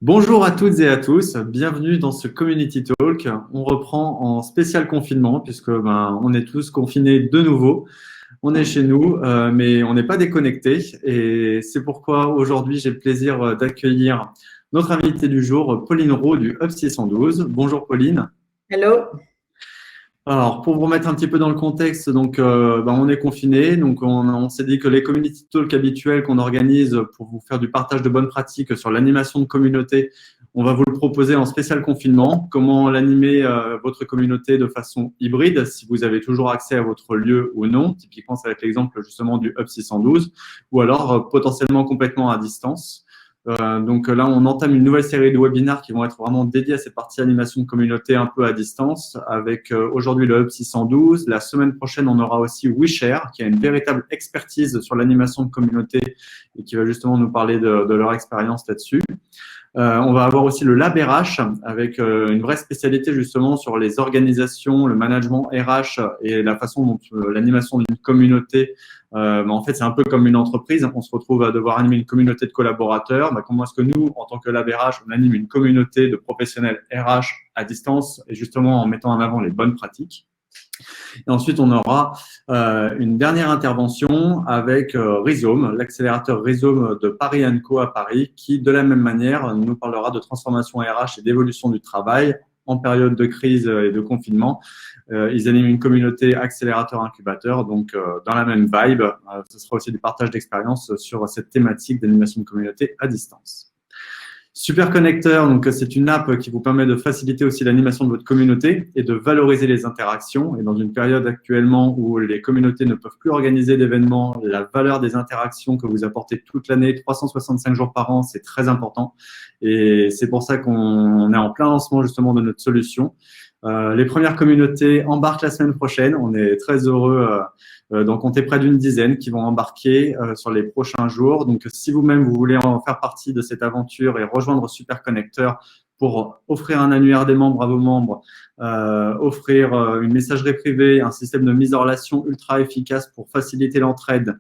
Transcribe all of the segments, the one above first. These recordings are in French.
Bonjour à toutes et à tous, bienvenue dans ce Community Talk. On reprend en spécial confinement puisque on est tous confinés de nouveau. On est chez nous, mais on n'est pas déconnectés. Et c'est pourquoi aujourd'hui j'ai le plaisir d'accueillir notre invitée du jour, Pauline Roux du Hub 612. Bonjour Pauline. Hello. Alors, pour vous remettre un petit peu dans le contexte, donc, on est confiné, donc on s'est dit que les community talks habituels qu'on organise pour vous faire du partage de bonnes pratiques sur l'animation de communauté, on va vous le proposer en spécial confinement. Comment l'animer votre communauté de façon hybride, si vous avez toujours accès à votre lieu ou non. Typiquement, ça va être l'exemple justement du Hub 612, ou alors potentiellement complètement à distance. Donc là, on entame une nouvelle série de webinaires qui vont être vraiment dédiés à cette partie animation de communauté un peu à distance avec aujourd'hui le Hub 612. La semaine prochaine, on aura aussi WeShare qui a une véritable expertise sur l'animation de communauté et qui va justement nous parler de leur expérience là-dessus. On va avoir aussi le Lab RH avec une vraie spécialité justement sur les organisations, le management RH et la façon dont l'animation d'une communauté, en fait, c'est un peu comme une entreprise. On se retrouve à devoir animer une communauté de collaborateurs. Comment est-ce que nous, en tant que Lab RH, on anime une communauté de professionnels RH à distance et justement en mettant en avant les bonnes pratiques. Et ensuite, on aura une dernière intervention avec Rhizome, l'accélérateur Rhizome de Paris & Co à Paris, qui, de la même manière, nous parlera de transformation RH et d'évolution du travail en période de crise et de confinement. Ils animent une communauté accélérateur-incubateur, donc dans la même vibe. Ce sera aussi du partage d'expérience sur cette thématique d'animation de communauté à distance. Super Connecteur, donc c'est une app qui vous permet de faciliter aussi l'animation de votre communauté et de valoriser les interactions. Et dans une période actuellement où les communautés ne peuvent plus organiser d'événements, la valeur des interactions que vous apportez toute l'année, 365 jours par an, c'est très important. Et c'est pour ça qu'on est en plein lancement justement de notre solution. Les premières communautés embarquent la semaine prochaine. On est très heureux d'en compter près d'une dizaine qui vont embarquer sur les prochains jours. Donc, si vous-même, vous voulez en faire partie de cette aventure et rejoindre Super Connecteur pour offrir un annuaire des membres à vos membres, offrir une messagerie privée, un système de mise en relation ultra efficace pour faciliter l'entraide,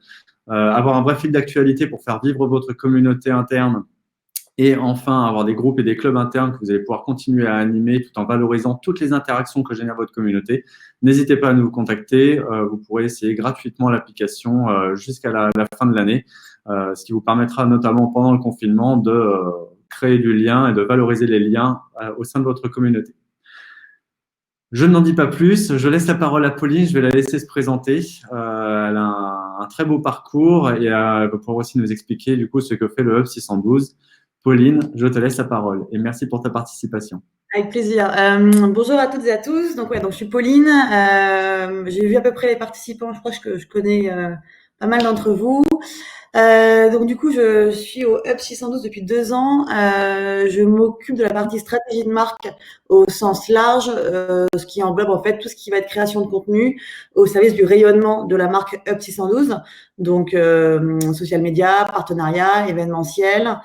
avoir un vrai fil d'actualité pour faire vivre votre communauté interne, et enfin, avoir des groupes et des clubs internes que vous allez pouvoir continuer à animer tout en valorisant toutes les interactions que génère votre communauté. N'hésitez pas à nous contacter. Vous pourrez essayer gratuitement l'application jusqu'à la fin de l'année, ce qui vous permettra notamment pendant le confinement de créer du lien et de valoriser les liens au sein de votre communauté. Je n'en dis pas plus, je laisse la parole à Pauline, je vais la laisser se présenter. Elle a un très beau parcours et elle va pouvoir aussi nous expliquer du coup ce que fait le Hub 612. Pauline, je te laisse la parole et merci pour ta participation. Avec plaisir. Bonjour à toutes et à tous. Donc je suis Pauline. J'ai vu à peu près les participants. Je crois que je connais pas mal d'entre vous. Donc du coup, je suis au Hub 612 depuis 2 ans. Je m'occupe de la partie stratégie de marque au sens large, ce qui englobe en fait tout ce qui va être création de contenu au service du rayonnement de la marque Hub 612. Donc social media, partenariat, événementiel.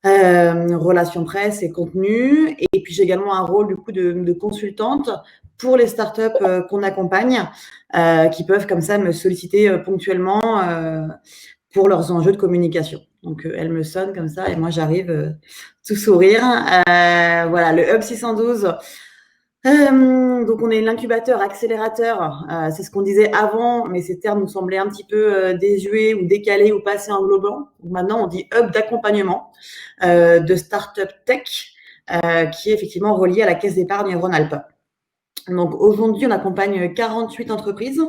Relations presse et contenu. Et puis j'ai également un rôle du coup de consultante pour les startups qu'on accompagne, qui peuvent comme ça me solliciter ponctuellement pour leurs enjeux de communication. Donc elles me sonnent comme ça et moi j'arrive tout sourire. Voilà, le Hub 612. Donc on est l'incubateur accélérateur, c'est ce qu'on disait avant, mais ces termes nous semblaient un petit peu désuets ou décalés ou pas assez englobants. Donc maintenant on dit hub d'accompagnement de start-up tech qui est effectivement relié à la Caisse d'épargne Rhône-Alpes. Donc aujourd'hui on accompagne 48 entreprises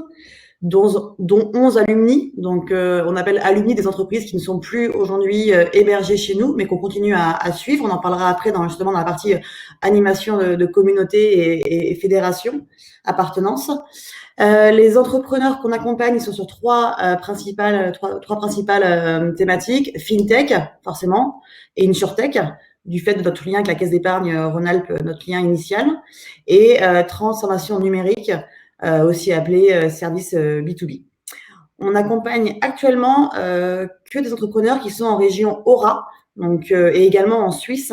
dont 11 alumni. Donc on appelle alumni des entreprises qui ne sont plus aujourd'hui hébergées chez nous, mais qu'on continue à suivre. On en parlera après justement dans la partie animation de communauté et fédération, appartenance. Les entrepreneurs qu'on accompagne, ils sont sur trois principales thématiques: FinTech, forcément, et InsurTech, du fait de notre lien avec la Caisse d'épargne Rhône-Alpes, notre lien initial, et transformation numérique, aussi appelé service B2B. On accompagne actuellement que des entrepreneurs qui sont en région Aura, donc, et également en Suisse.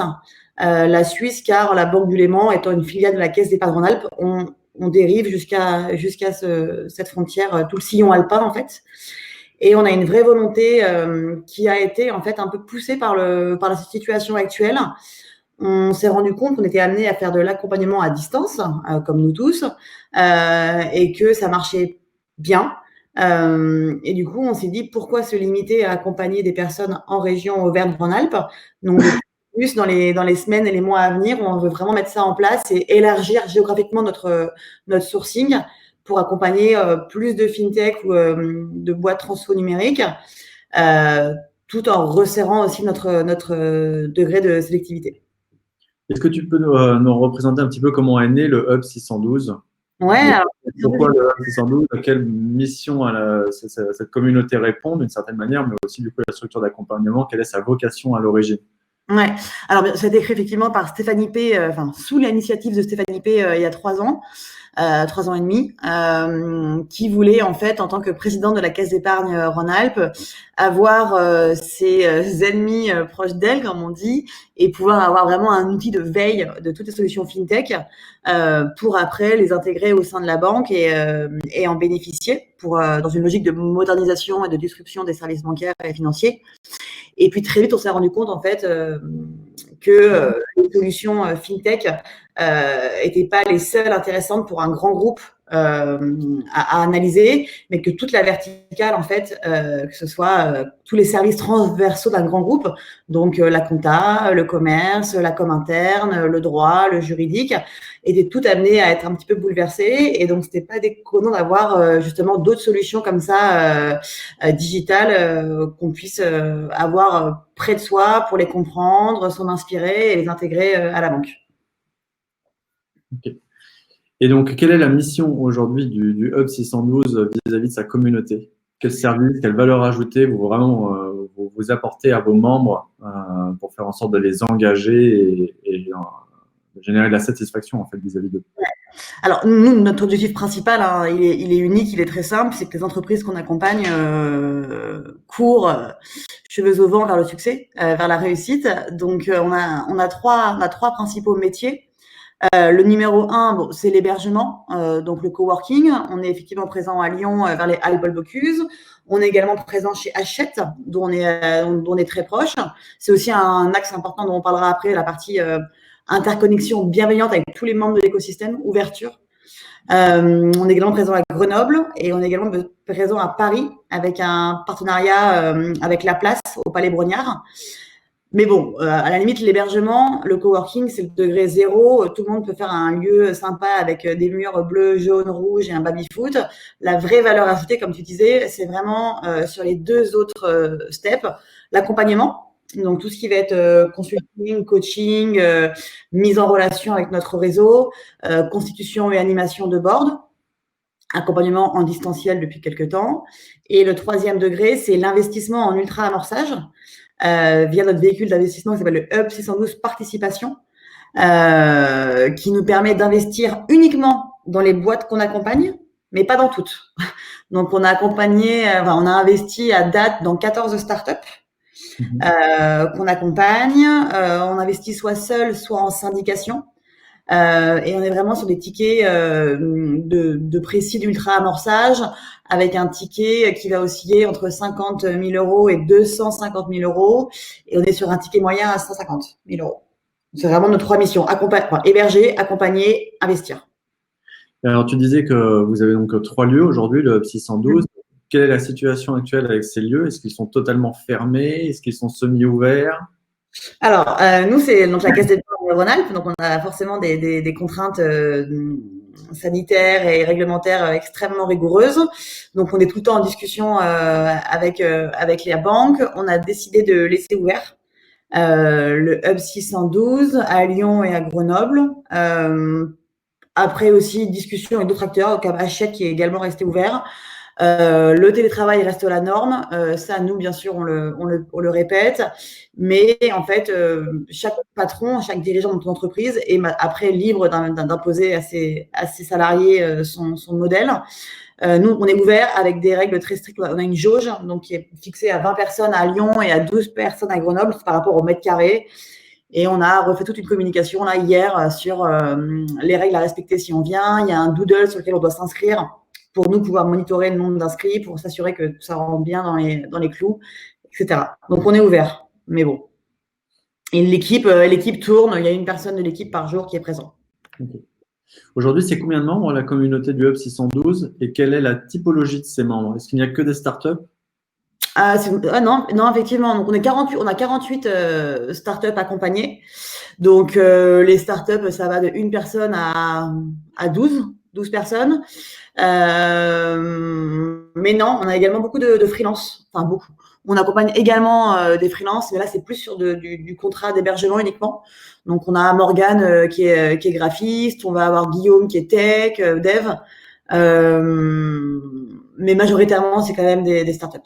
La Suisse, car la Banque du Léman étant une filiale de la Caisse d'épargne Rhône-Alpes, on dérive jusqu'à cette frontière, tout le sillon alpin en fait. Et on a une vraie volonté qui a été en fait un peu poussée par la situation actuelle. On s'est rendu compte qu'on était amené à faire de l'accompagnement à distance, comme nous tous, et que ça marchait bien. Et du coup, on s'est dit pourquoi se limiter à accompagner des personnes en région Auvergne-Rhône-Alpes. Donc, de plus, dans les semaines et les mois à venir, on veut vraiment mettre ça en place et élargir géographiquement notre sourcing pour accompagner plus de fintech ou de boîtes transfo numériques, tout en resserrant aussi notre degré de sélectivité. Est-ce que tu peux nous représenter un petit peu comment est né le Hub 612? Ouais, alors, Pourquoi le Hub 612? À quelle mission cette communauté répond d'une certaine manière, mais aussi du coup la structure d'accompagnement, quelle est sa vocation à l'origine? ouais. Alors, ça a été créé effectivement par Stéphanie P, sous l'initiative de Stéphanie P il y a 3 ans. 3 ans et demi, qui voulait en fait, en tant que présidente de la Caisse d'épargne Rhône-Alpes, avoir ses ennemis proches d'elle, comme on dit, et pouvoir avoir vraiment un outil de veille de toutes les solutions fintech pour après les intégrer au sein de la banque et en bénéficier dans une logique de modernisation et de disruption des services bancaires et financiers. Et puis très vite, on s'est rendu compte en fait que les solutions fintech n'étaient pas les seules intéressantes pour un grand groupe à analyser, mais que toute la verticale, en fait, que ce soit tous les services transversaux d'un grand groupe, donc la compta, le commerce, la com interne, le droit, le juridique, étaient toutes amenées à être un petit peu bouleversées. Et donc, c'était pas déconnant d'avoir justement d'autres solutions comme ça, digitales, qu'on puisse avoir près de soi pour les comprendre, s'en inspirer et les intégrer à la banque. Okay. Et donc, quelle est la mission aujourd'hui du Hub 612 vis-à-vis de sa communauté? Quel service, quelle valeur ajoutée vous apportez à vos membres pour faire en sorte de les engager et de générer de la satisfaction en fait vis-à-vis d'eux? Alors, nous, notre objectif principal, hein, il est unique, il est très simple, c'est que les entreprises qu'on accompagne courent cheveux au vent vers le succès, vers la réussite. Donc, on a trois principaux métiers. Le numéro 1, bon, c'est l'hébergement, donc le coworking. On est effectivement présent à Lyon vers les Halles Paul Bocuse. On est également présent chez Hachette, dont on est très proche. C'est aussi un axe important dont on parlera après, la partie interconnexion bienveillante avec tous les membres de l'écosystème, ouverture. On est également présent à Grenoble et on est également présent à Paris avec un partenariat avec La Place au Palais Brognard. Mais bon, à la limite, l'hébergement, le coworking, c'est le degré zéro. Tout le monde peut faire un lieu sympa avec des murs bleus, jaunes, rouges et un baby-foot. La vraie valeur ajoutée, comme tu disais, c'est vraiment sur les deux autres steps. L'accompagnement, donc tout ce qui va être consulting, coaching, mise en relation avec notre réseau, constitution et animation de board, accompagnement en distanciel depuis quelques temps. Et le troisième degré, c'est l'investissement en ultra-amorçage. Via notre véhicule d'investissement qui s'appelle le Hub 612 Participation, qui nous permet d'investir uniquement dans les boîtes qu'on accompagne, mais pas dans toutes. Donc, on a investi à date dans 14 startups qu'on accompagne. On investit soit seul, soit en syndication. Et on est vraiment sur des tickets de précis d'ultra amorçage avec un ticket qui va osciller entre 50 000 € et 250 000 €. Et on est sur un ticket moyen à 150 000 €. C'est vraiment nos trois missions. Héberger, accompagner, investir. Alors, tu disais que vous avez donc 3 lieux aujourd'hui, le Hub 612. Quelle est la situation actuelle avec ces lieux? Est-ce qu'ils sont totalement fermés? Est-ce qu'ils sont semi-ouverts? Alors, nous, c'est donc la Caisse d'épargne Rhône-Alpes, donc on a forcément des contraintes sanitaires et réglementaires extrêmement rigoureuses. Donc, on est tout le temps en discussion avec la banque. On a décidé de laisser ouvert le Hub 612 à Lyon et à Grenoble. Après aussi, discussion avec d'autres acteurs, comme Hachette qui est également resté ouvert. Le télétravail reste la norme. Ça, nous, bien sûr, on le répète. Mais en fait, chaque patron, chaque dirigeant de notre entreprise est après libre d'imposer à ses salariés son modèle. Nous, on est ouvert avec des règles très strictes. On a une jauge donc, qui est fixée à 20 personnes à Lyon et à 12 personnes à Grenoble par rapport au mètre carré. Et on a refait toute une communication là hier sur les règles à respecter si on vient. Il y a un doodle sur lequel on doit s'inscrire pour nous pouvoir monitorer le nombre d'inscrits, pour s'assurer que tout ça rentre bien dans les clous, etc. Donc, on est ouvert, mais bon. Et l'équipe tourne, il y a une personne de l'équipe par jour qui est présente. Okay. Aujourd'hui, c'est combien de membres la communauté du Hub 612 et quelle est la typologie de ces membres? Est-ce qu'il n'y a que des startups? Non, effectivement. Donc, on a 48 startups accompagnées. Donc, les startups, ça va de une personne à 12 personnes. Mais non, on a également beaucoup de freelance. Enfin, beaucoup. On accompagne également des freelances, mais là, c'est plus sur du contrat d'hébergement uniquement. Donc, on a Morgane qui est graphiste, on va avoir Guillaume qui est tech, dev. Mais majoritairement, c'est quand même des startups.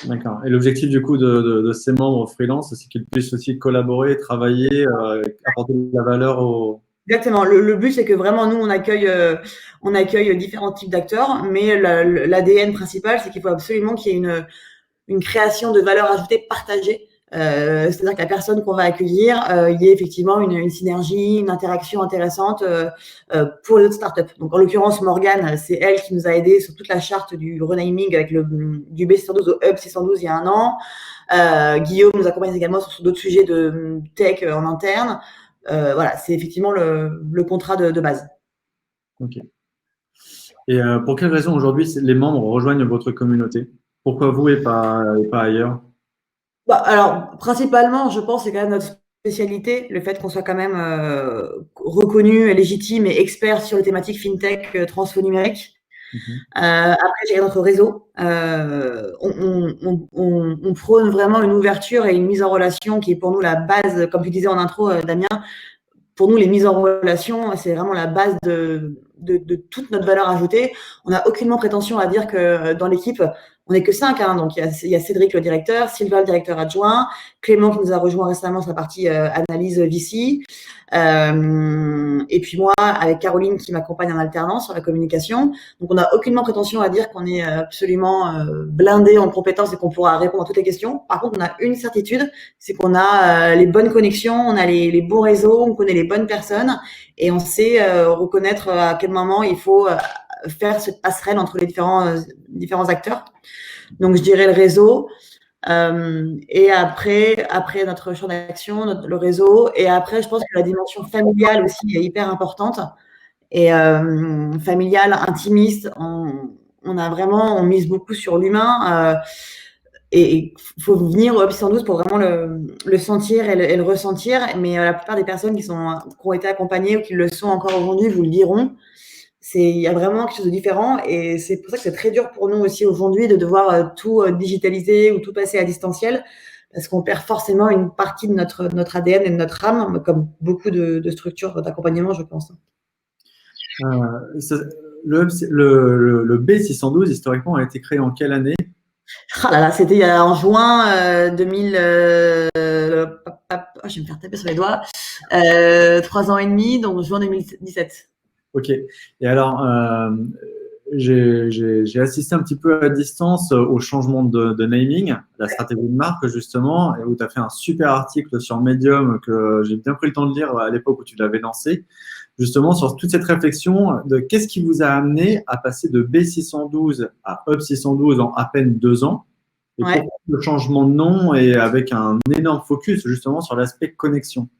D'accord. Et l'objectif du coup de ces membres freelance, c'est qu'ils puissent aussi collaborer, travailler, apporter de la valeur au… Exactement. Le but, c'est que vraiment, nous, on accueille différents types d'acteurs, mais l'ADN principal, c'est qu'il faut absolument qu'il y ait une création de valeur ajoutée partagée. C'est-à-dire que la personne qu'on va accueillir, il y ait effectivement une synergie, une interaction intéressante pour les autres startups. Donc, en l'occurrence, Morgane, c'est elle qui nous a aidés sur toute la charte du renaming avec du B612 au Hub 612 il y a un an. Guillaume nous accompagne également sur d'autres sujets de tech en interne. Voilà, c'est effectivement le contrat de base. Ok. Et pour quelles raisons aujourd'hui les membres rejoignent votre communauté? Pourquoi vous et pas ailleurs? Alors, principalement, je pense, c'est quand même notre spécialité, le fait qu'on soit quand même reconnu, et légitime et expert sur les thématiques fintech, transfo numérique. Après, j'ai notre réseau. On prône vraiment une ouverture et une mise en relation qui est pour nous la base, comme tu disais en intro, Damien. Pour nous, les mises en relation, c'est vraiment la base de toute notre valeur ajoutée. On n'a aucunement prétention à dire que dans l'équipe, on n'est que 5. Donc, il y a Cédric, le directeur, Sylvain, le directeur adjoint, Clément qui nous a rejoint récemment sur la partie analyse VC, et puis moi, avec Caroline qui m'accompagne en alternance sur la communication. Donc, on n'a aucunement prétention à dire qu'on est absolument blindé en compétences et qu'on pourra répondre à toutes les questions. Par contre, on a une certitude, c'est qu'on a les bonnes connexions, on a les bons réseaux, on connaît les bonnes personnes et on sait reconnaître à quel moment il faut faire cette passerelle entre les différents acteurs. Donc, je dirais le réseau. Et après notre champ d'action, le réseau. Et après, je pense que la dimension familiale aussi est hyper importante. Et familiale, intimiste, on mise beaucoup sur l'humain. Et il faut venir au Hub 612 pour vraiment le sentir et le ressentir. Mais la plupart des personnes qui ont été accompagnées ou qui le sont encore aujourd'hui vous le diront. Il y a vraiment quelque chose de différent et c'est pour ça que c'est très dur pour nous aussi aujourd'hui de devoir tout digitaliser ou tout passer à distanciel parce qu'on perd forcément une partie de notre ADN et de notre âme, comme beaucoup de structures d'accompagnement, je pense. Le B612, historiquement, a été créé en quelle année? Ah là là, c'était en juin 2000. Je vais me faire taper sur les doigts. 3 ans et demi, donc juin 2017. Ok. Et alors, j'ai assisté un petit peu à distance au changement de naming, la stratégie de marque justement, et où tu as fait un super article sur Medium que j'ai bien pris le temps de lire à l'époque où tu l'avais lancé, justement sur toute cette réflexion de qu'est-ce qui vous a amené à passer de B612 à Hub 612 en à peine 2 ans, et pourquoi le changement de nom et avec un énorme focus justement sur l'aspect connexion.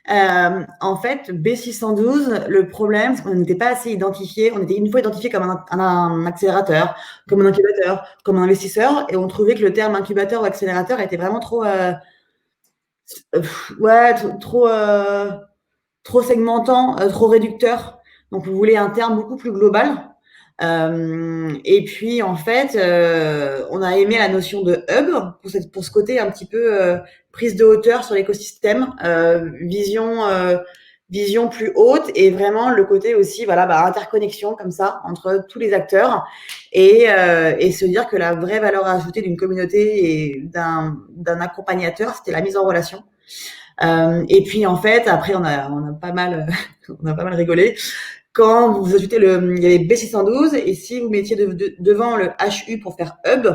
En fait, B612, le problème, c'est qu'on n'était pas assez identifié. On était une fois identifié comme un accélérateur, comme un incubateur, comme un investisseur, et on trouvait que le terme incubateur ou accélérateur était vraiment trop segmentant, trop réducteur. Donc, on voulait un terme beaucoup plus global. Et puis, en fait, on a aimé la notion de hub pour ce côté un petit peu prise de hauteur sur l'écosystème, vision plus haute et vraiment le côté aussi, interconnexion comme ça entre tous les acteurs et se dire que la vraie valeur ajoutée d'une communauté et d'un accompagnateur, c'était la mise en relation. Et puis, en fait, après, on a pas mal rigolé. Quand vous ajoutez il y avait B612 et si vous mettiez devant le HU pour faire hub,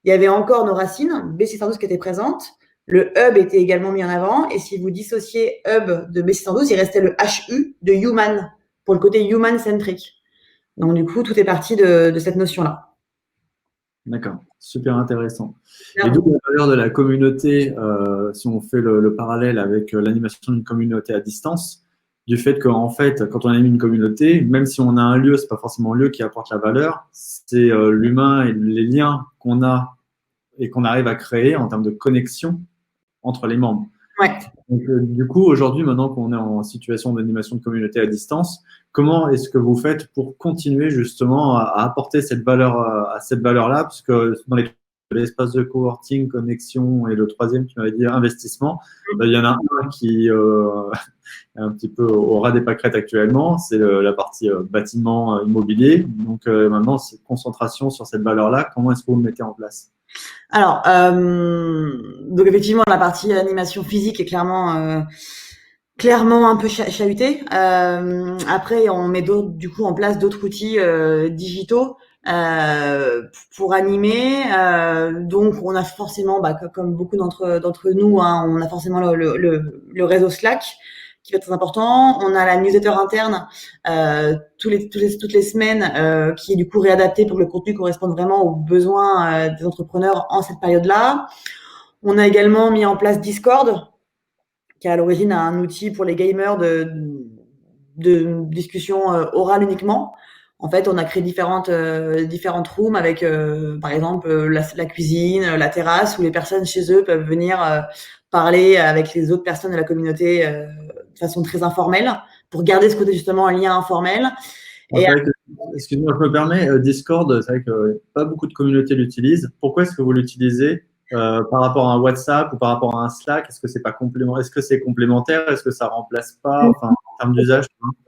il y avait encore nos racines, B612 qui était présente. Le hub était également mis en avant. Et si vous dissociez hub de B612, il restait le HU de human, pour le côté human-centric. Donc, du coup, tout est parti de cette notion-là. D'accord, super intéressant. Et d'où la valeur de la communauté, si on fait le parallèle avec l'animation d'une communauté à distance, du fait qu'en fait, quand on anime une communauté, même si on a un lieu, c'est pas forcément le lieu qui apporte la valeur, c'est l'humain et les liens qu'on a et qu'on arrive à créer en termes de connexion entre les membres. Ouais. Donc, du coup, aujourd'hui, maintenant qu'on est en situation d'animation de communauté à distance, comment est-ce que vous faites pour continuer justement à apporter cette valeur à cette valeur-là, parce que dans l'espace de coworking, connexion et le troisième, tu m'avais dit investissement, il y en a un qui est un petit peu au ras des pâquerettes actuellement, c'est la partie bâtiment immobilier. Donc maintenant, c'est concentration sur cette valeur-là. Comment est-ce que vous le mettez en place? Alors, donc effectivement, la partie animation physique est clairement un peu chahutée. Après, on met du coup en place d'autres outils digitaux pour animer. Donc, on a forcément, comme beaucoup d'entre nous, hein, on a forcément le réseau Slack qui va être très important. On a la newsletter interne toutes les semaines qui est du coup réadaptée pour que le contenu corresponde vraiment aux besoins des entrepreneurs en cette période-là. On a également mis en place Discord, qui est à l'origine un outil pour les gamers de discussion orale uniquement. En fait, on a créé différentes rooms avec, par exemple, la cuisine, la terrasse, où les personnes chez eux peuvent venir parler avec les autres personnes de la communauté de façon très informelle, pour garder ce côté justement un lien informel. Excuse-moi, je me permets, Discord, c'est vrai que pas beaucoup de communautés l'utilisent. Pourquoi est-ce que vous l'utilisez par rapport à un WhatsApp ou par rapport à un Slack? Est-ce que c'est pas complémentaire? Est-ce que c'est complémentaire? Est-ce que ça remplace pas, enfin, en termes d'usage?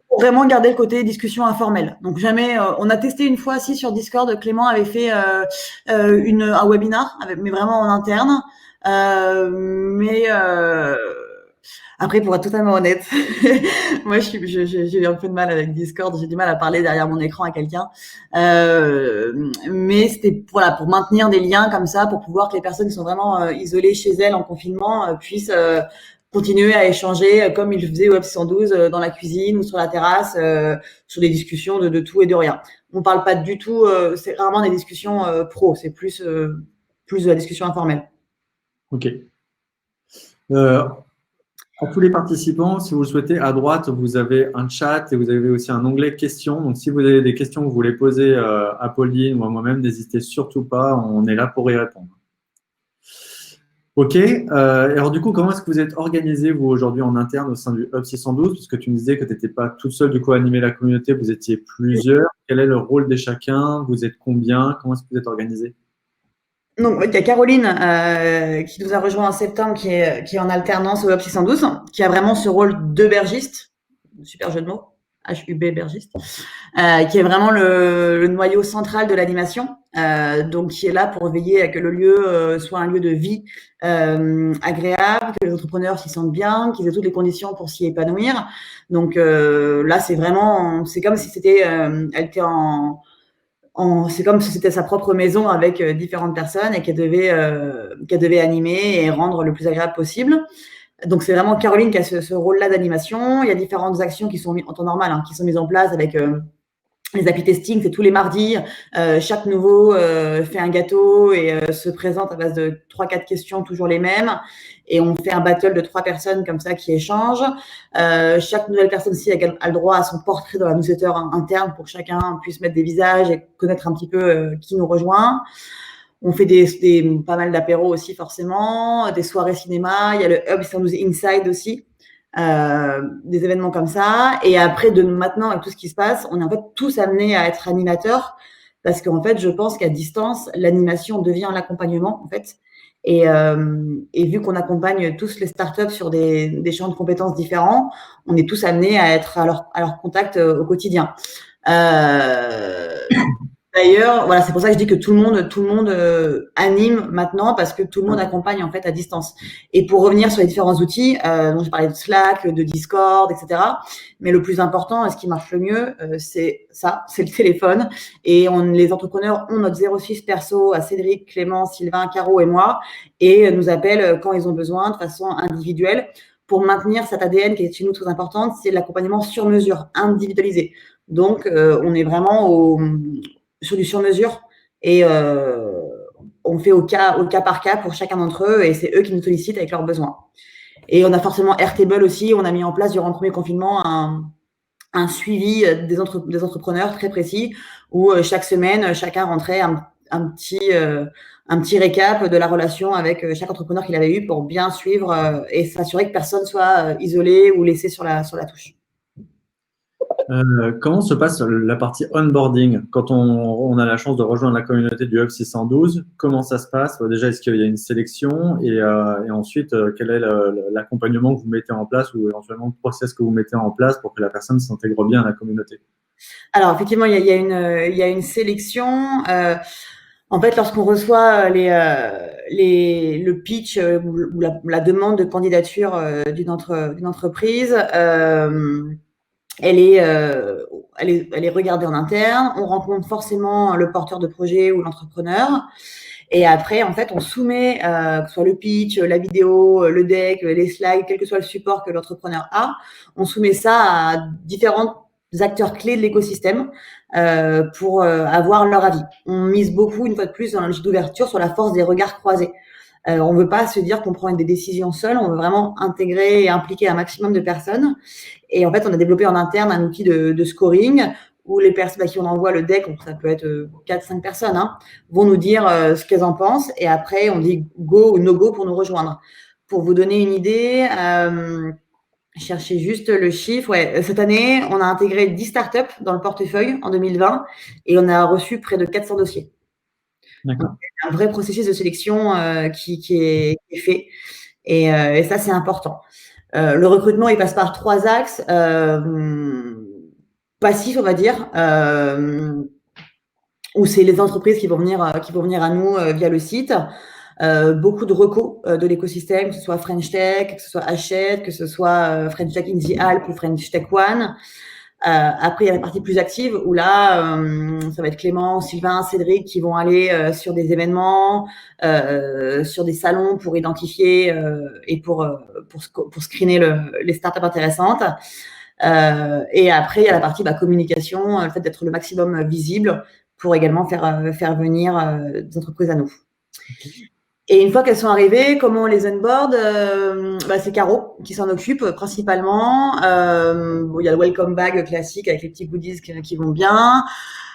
Pour vraiment garder le côté discussion informelle. Donc jamais, on a testé une fois si sur Discord, Clément avait fait un webinar, mais vraiment en interne. Après, pour être totalement honnête, moi, j'ai eu un peu de mal avec Discord. J'ai du mal à parler derrière mon écran à quelqu'un. Mais c'était voilà, pour maintenir des liens comme ça, pour pouvoir que les personnes qui sont vraiment isolées chez elles en confinement puissent continuer à échanger comme ils le faisaient au Web 112 dans la cuisine ou sur la terrasse, sur des discussions de tout et de rien. On parle pas du tout, c'est rarement des discussions pro, c'est plus de la discussion informelle. Ok. À tous les participants, si vous le souhaitez, à droite, vous avez un chat et vous avez aussi un onglet questions. Donc, si vous avez des questions que vous voulez poser à Pauline ou à moi-même, n'hésitez surtout pas, on est là pour y répondre. Ok. Alors, du coup, comment est-ce que vous êtes organisé, vous, aujourd'hui, en interne au sein du Hub 612? Parce que tu me disais que tu n'étais pas toute seule, du coup, à animer la communauté, vous étiez plusieurs. Quel est le rôle de chacun? Vous êtes combien? Comment est-ce que vous êtes organisé? Donc, il y a Caroline qui nous a rejoint en septembre, qui est en alternance au Hub 612, qui a vraiment ce rôle de bergiste, super jeu de mots, HUB bergiste, qui est vraiment le noyau central de l'animation, donc qui est là pour veiller à que le lieu soit un lieu de vie agréable, que les entrepreneurs s'y sentent bien, qu'ils aient toutes les conditions pour s'y épanouir. Donc là, c'est comme si elle était c'est comme si c'était sa propre maison avec différentes personnes et qu'elle devait animer et rendre le plus agréable possible. Donc, c'est vraiment Caroline qui a ce rôle-là d'animation. Il y a différentes actions qui sont mises en temps normal, hein, qui sont mises en place avec les happy testing, c'est tous les mardis. Chaque nouveau fait un gâteau et se présente à base de 3-4 questions, toujours les mêmes. Et on fait un battle de 3 personnes comme ça qui échangent. Chaque nouvelle personne aussi a le droit à son portrait dans la newsletter interne pour que chacun puisse mettre des visages et connaître un petit peu qui nous rejoint. On fait pas mal d'apéros aussi forcément, des soirées cinéma. Il y a le Hub 112 Inside aussi. Des événements comme ça. Et après, de maintenant, avec tout ce qui se passe, on est en fait tous amenés à être animateurs parce qu'en fait, je pense qu'à distance, l'animation devient l'accompagnement, en fait. Et vu qu'on accompagne tous les startups sur des champs de compétences différents, on est tous amenés à être à leur contact au quotidien. D'ailleurs, voilà, c'est pour ça que je dis que tout le monde anime maintenant parce que tout le monde accompagne en fait à distance. Et pour revenir sur les différents outils, dont j'ai parlé de Slack, de Discord, etc. Mais le plus important, et ce qui marche le mieux, c'est le téléphone. Et les entrepreneurs ont notre 06 perso à Cédric, Clément, Sylvain, Caro et moi, et nous appellent quand ils ont besoin de façon individuelle pour maintenir cet ADN qui est chez nous très importante, c'est l'accompagnement sur mesure, individualisé. Donc, on est vraiment sur du sur-mesure et on fait au cas par cas pour chacun d'entre eux et c'est eux qui nous sollicitent avec leurs besoins. Et on a forcément Airtable aussi. On a mis en place durant le premier confinement un suivi des entrepreneurs très précis où chaque semaine, chacun rentrait un petit récap de la relation avec chaque entrepreneur qu'il avait eu pour bien suivre et s'assurer que personne soit isolé ou laissé sur la touche. Comment se passe la partie onboarding quand on a la chance de rejoindre la communauté du Hub 612? Comment ça se passe? Déjà, est-ce qu'il y a une sélection et ensuite, quel est l'accompagnement que vous mettez en place ou éventuellement le process que vous mettez en place pour que la personne s'intègre bien à la communauté? Alors, effectivement, il y a une sélection. En fait, lorsqu'on reçoit le pitch ou la demande de candidature d'une entreprise, elle est regardée en interne. On rencontre forcément le porteur de projet ou l'entrepreneur. Et après, en fait, on soumet, que ce soit le pitch, la vidéo, le deck, les slides, quel que soit le support que l'entrepreneur a, on soumet ça à différents acteurs clés de l'écosystème pour avoir leur avis. On mise beaucoup, une fois de plus, dans la logique d'ouverture sur la force des regards croisés. On ne veut pas se dire qu'on prend des décisions seules, on veut vraiment intégrer et impliquer un maximum de personnes. Et en fait, on a développé en interne un outil de scoring où les personnes à qui on envoie le deck, donc ça peut être 4-5 personnes, vont nous dire ce qu'elles en pensent. Et après, on dit go ou no go pour nous rejoindre. Pour vous donner une idée, cherchez juste le chiffre. Ouais, cette année, on a intégré 10 startups dans le portefeuille en 2020 et on a reçu près de 400 dossiers. D'accord. Donc, il y a un vrai processus de sélection qui est fait. Et ça, c'est important. Le recrutement, il passe par 3 axes. Passifs, on va dire, où c'est les entreprises qui vont venir à nous via le site. Beaucoup de recos de l'écosystème, que ce soit French Tech, que ce soit Hachette, que ce soit French Tech in the Alps ou French Tech One. Après, il y a la partie plus active où là, ça va être Clément, Sylvain, Cédric qui vont aller sur des événements, sur des salons pour identifier et pour screener les startups intéressantes. Et après, il y a la partie communication, le fait d'être le maximum visible pour également faire venir des entreprises à nous. Et une fois qu'elles sont arrivées, comment on les onboard? C'est Caro qui s'en occupe principalement. Il y a le welcome bag classique avec les petits goodies qui vont bien.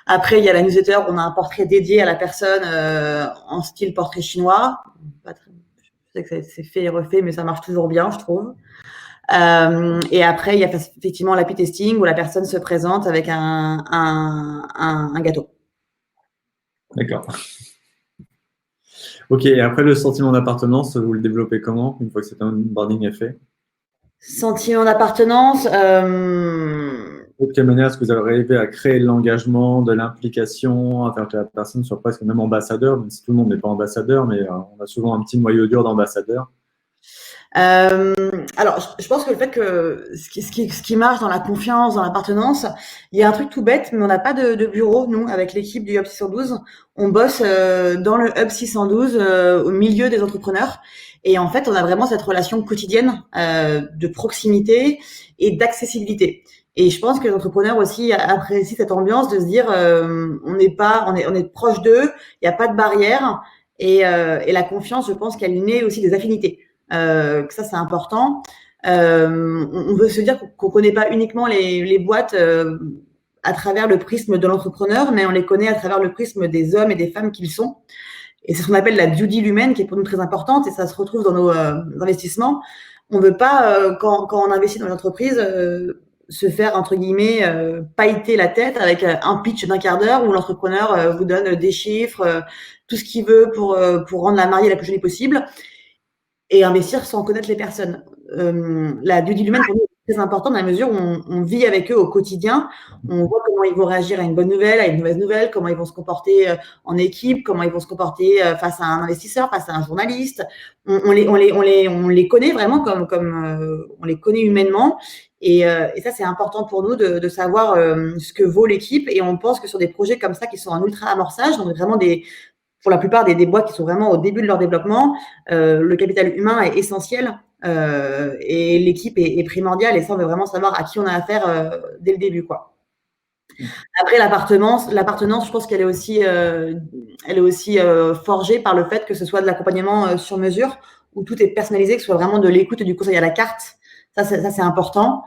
Après, il y a la newsletter où on a un portrait dédié à la personne en style portrait chinois. Je sais que c'est fait et refait, mais ça marche toujours bien, je trouve. Et après, il y a effectivement l'API testing où la personne se présente avec un gâteau. D'accord. Ok, et après le sentiment d'appartenance, vous le développez comment une fois que cet onboarding est fait? Sentiment d'appartenance. De quelle manière est-ce que vous avez arrivé à créer de l'engagement, de l'implication, à faire que la personne soit presque même ambassadeur, même si tout le monde n'est pas ambassadeur, mais on a souvent un petit noyau dur d'ambassadeurs. Alors, je pense que le fait que ce qui marche dans la confiance, dans l'appartenance, il y a un truc tout bête, mais on n'a pas de bureau, nous, avec l'équipe du Hub 612. On bosse dans le Hub 612 au milieu des entrepreneurs. Et en fait, on a vraiment cette relation quotidienne de proximité et d'accessibilité. Et je pense que les entrepreneurs aussi apprécient cette ambiance de se dire on est proche d'eux, il n'y a pas de barrière. Et la confiance, je pense qu'elle naît aussi des affinités. Que ça, c'est important. On veut se dire qu'on connaît pas uniquement les boîtes à travers le prisme de l'entrepreneur, mais on les connaît à travers le prisme des hommes et des femmes qu'ils sont. Et c'est ce qu'on appelle la due deal humaine qui est pour nous très importante et ça se retrouve dans nos investissements. On veut pas, quand on investit dans une entreprise, se faire, entre guillemets, pailleter la tête avec un pitch d'1 quart d'heure où l'entrepreneur vous donne des chiffres, tout ce qu'il veut pour rendre la mariée la plus jolie possible et investir sans connaître les personnes. La due deal humaine, pour nous, est très importante dans la mesure où on vit avec eux au quotidien. On voit comment ils vont réagir à une bonne nouvelle, à une mauvaise nouvelle, comment ils vont se comporter en équipe, comment ils vont se comporter face à un investisseur, face à un journaliste. On les connaît vraiment comme on les connaît humainement. Et ça, c'est important pour nous de savoir ce que vaut l'équipe. Et on pense que sur des projets comme ça qui sont en ultra amorçage, donc vraiment pour la plupart des boîtes qui sont vraiment au début de leur développement, le capital humain est essentiel et l'équipe est primordiale. Et ça, on veut vraiment savoir à qui on a affaire dès le début, quoi. Après, l'appartenance, je pense qu'elle est aussi forgée par le fait que ce soit de l'accompagnement sur mesure, où tout est personnalisé, que ce soit vraiment de l'écoute et du conseil à la carte. Ça, c'est important.